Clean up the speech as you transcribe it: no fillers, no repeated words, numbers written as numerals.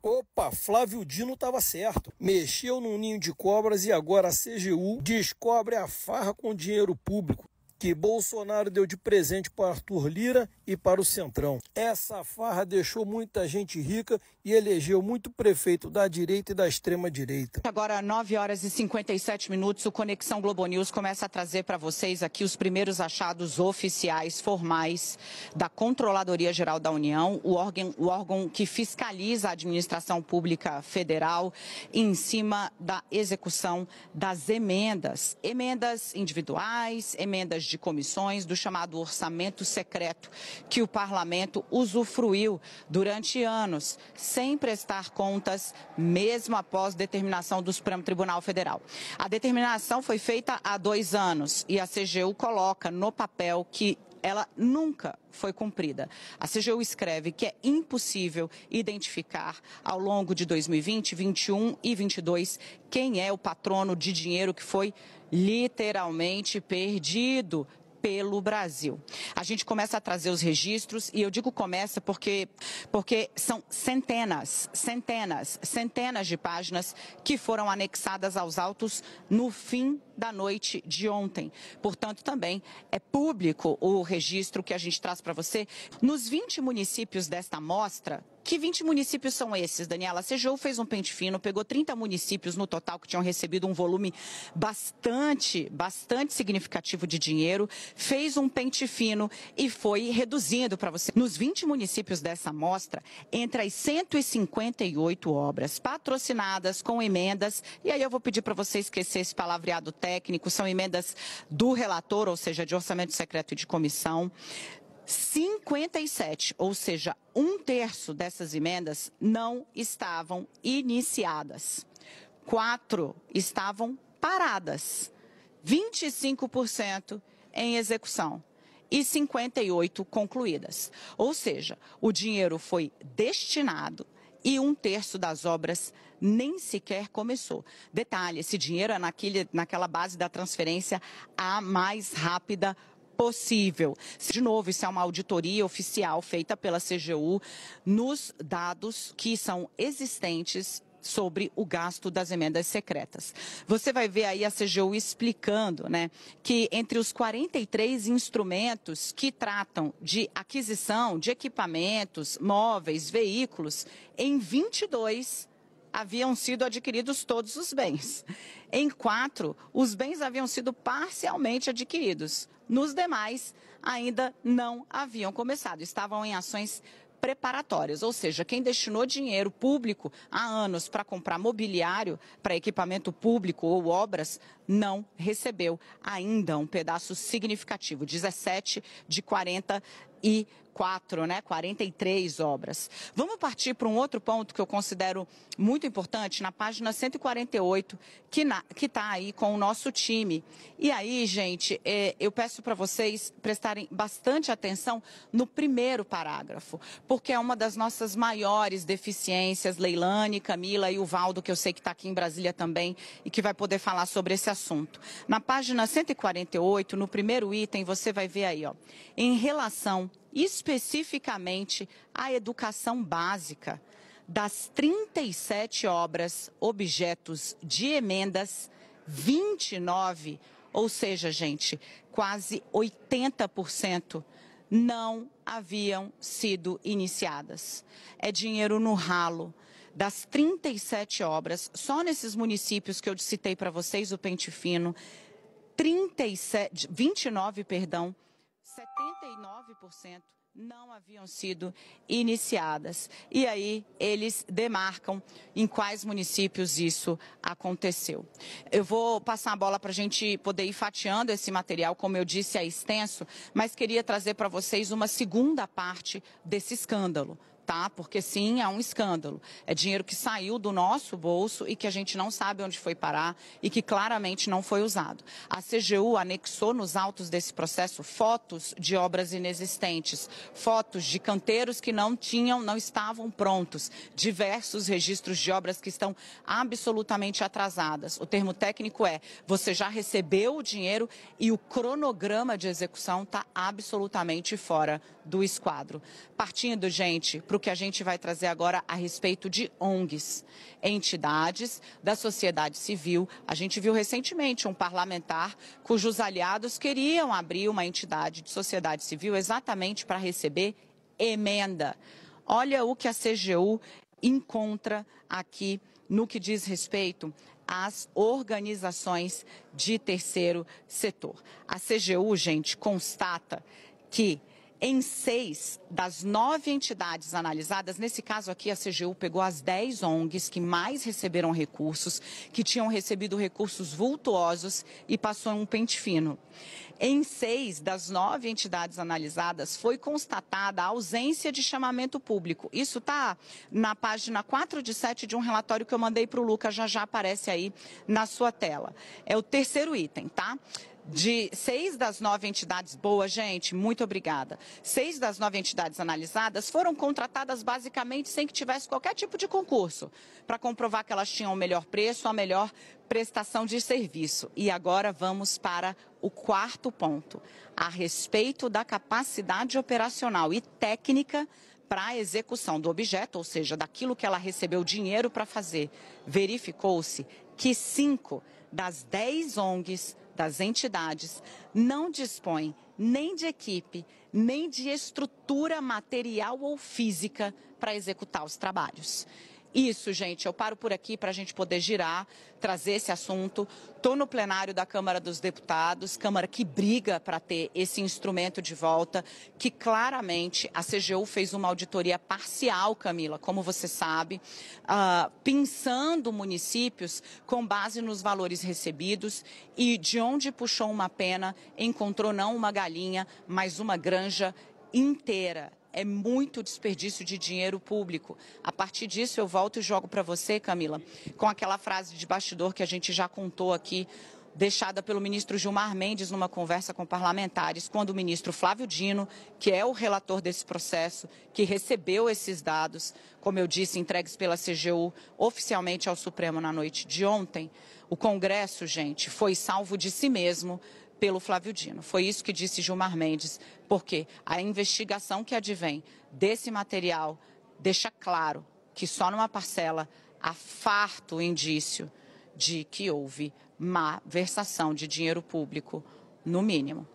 Opa, Flávio Dino estava certo. Mexeu num ninho de cobras e agora a CGU descobre a farra com dinheiro público que Bolsonaro deu de presente para Arthur Lira e para o Centrão. Essa farra deixou muita gente rica e elegeu muito prefeito da direita e da extrema direita. Agora, 9 horas e 57 minutos, o Conexão Globo News começa a trazer para vocês aqui os primeiros achados oficiais, formais, da Controladoria Geral da União, o órgão que fiscaliza a administração pública federal em cima da execução das emendas individuais, emendas de comissões, do chamado orçamento secreto, que o parlamento usufruiu durante anos, sem prestar contas, mesmo após determinação do Supremo Tribunal Federal. A determinação foi feita há 2 anos e a CGU coloca no papel que ela nunca foi cumprida. A CGU escreve que é impossível identificar ao longo de 2020, 2021 e 2022 quem é o patrono de dinheiro que foi literalmente perdido pelo Brasil. A gente começa a trazer os registros e eu digo começa porque são centenas de páginas que foram anexadas aos autos no fim da noite de ontem. Portanto, também é público o registro que a gente traz para você. Nos 20 municípios desta amostra, que 20 municípios são esses, Daniela? A CGU fez um pente fino, pegou 30 municípios no total que tinham recebido um volume bastante significativo de dinheiro, fez um pente fino e foi reduzindo para você. Nos 20 municípios dessa amostra, entre as 158 obras patrocinadas com emendas, e aí eu vou pedir para você esquecer esse palavreado técnico, são emendas do relator, ou seja, de orçamento secreto e de comissão, 57, ou seja, 1/3 dessas emendas não estavam iniciadas. 4 estavam paradas. 25% em execução e 58 concluídas. Ou seja, o dinheiro foi destinado e 1/3 das obras nem sequer começou. Detalhe, esse dinheiro é naquela base da transferência a mais rápida possível. De novo, isso é uma auditoria oficial feita pela CGU nos dados que são existentes sobre o gasto das emendas secretas. Você vai ver aí a CGU explicando, que entre os 43 instrumentos que tratam de aquisição de equipamentos, móveis, veículos, em 22 haviam sido adquiridos todos os bens. Em 4, os bens haviam sido parcialmente adquiridos. Nos demais, ainda não haviam começado, estavam em ações preparatórias, ou seja, quem destinou dinheiro público há anos para comprar mobiliário, para equipamento público ou obras, não recebeu ainda um pedaço significativo, 17 de 43 obras. Vamos partir para um outro ponto que eu considero muito importante, na página 148, que está aí com o nosso time. E aí, gente, eu peço para vocês prestarem bastante atenção no primeiro parágrafo, porque é uma das nossas maiores deficiências, Leilane, Camila e o Valdo, que eu sei que está aqui em Brasília também e que vai poder falar sobre esse assunto. Na página 148, no primeiro item, você vai ver aí, ó, em relação especificamente à educação básica, das 37 obras objetos de emendas, 29, ou seja, gente, quase 80%, não haviam sido iniciadas. É dinheiro no ralo. Das 37 obras, só nesses municípios que eu citei para vocês, o pente fino, 29, 79% não haviam sido iniciadas. E aí eles demarcam em quais municípios isso aconteceu. Eu vou passar a bola para a gente poder ir fatiando esse material, como eu disse, é extenso, mas queria trazer para vocês uma segunda parte desse escândalo. Tá? Porque sim, é um escândalo. É dinheiro que saiu do nosso bolso e que a gente não sabe onde foi parar e que claramente não foi usado. A CGU anexou nos autos desse processo fotos de obras inexistentes, fotos de canteiros que não estavam prontos, diversos registros de obras que estão absolutamente atrasadas. O termo técnico é: você já recebeu o dinheiro e o cronograma de execução está absolutamente fora do esquadro. Partindo, gente, para o que a gente vai trazer agora a respeito de ONGs, entidades da sociedade civil. A gente viu recentemente um parlamentar cujos aliados queriam abrir uma entidade de sociedade civil exatamente para receber emenda. Olha o que a CGU encontra aqui no que diz respeito às organizações de terceiro setor. A CGU, gente, constata que em 6 das 9 entidades analisadas, nesse caso aqui a CGU pegou as 10 ONGs que mais receberam recursos, que tinham recebido recursos vultuosos e passou um pente fino. Em 6 das 9 entidades analisadas foi constatada a ausência de chamamento público. Isso está na página 4 de 7 de um relatório que eu mandei para o Lucas, já aparece aí na sua tela. É o terceiro item, tá? De 6 das 9 entidades, boa gente, muito obrigada. 6 das 9 entidades analisadas foram contratadas basicamente sem que tivesse qualquer tipo de concurso, para comprovar que elas tinham o melhor preço, a melhor prestação de serviço. E agora vamos para o quarto ponto, a respeito da capacidade operacional e técnica para a execução do objeto, ou seja, daquilo que ela recebeu dinheiro para fazer. Verificou-se que 5 das 10 ONGs das entidades não dispõem nem de equipe, nem de estrutura material ou física para executar os trabalhos. Isso, gente, eu paro por aqui para a gente poder girar, trazer esse assunto. Estou no plenário da Câmara dos Deputados, Câmara que briga para ter esse instrumento de volta, que claramente a CGU fez uma auditoria parcial, Camila, como você sabe, pensando municípios com base nos valores recebidos e de onde puxou uma pena, encontrou não uma galinha, mas uma granja inteira. É muito desperdício de dinheiro público. A partir disso, eu volto e jogo para você, Camila, com aquela frase de bastidor que a gente já contou aqui, deixada pelo ministro Gilmar Mendes numa conversa com parlamentares, quando o ministro Flávio Dino, que é o relator desse processo, que recebeu esses dados, como eu disse, entregues pela CGU oficialmente ao Supremo na noite de ontem, o Congresso, gente, foi salvo de si mesmo pelo Flávio Dino. Foi isso que disse Gilmar Mendes, porque a investigação que advém desse material deixa claro que só numa parcela há farto indício de que houve má versação de dinheiro público, no mínimo.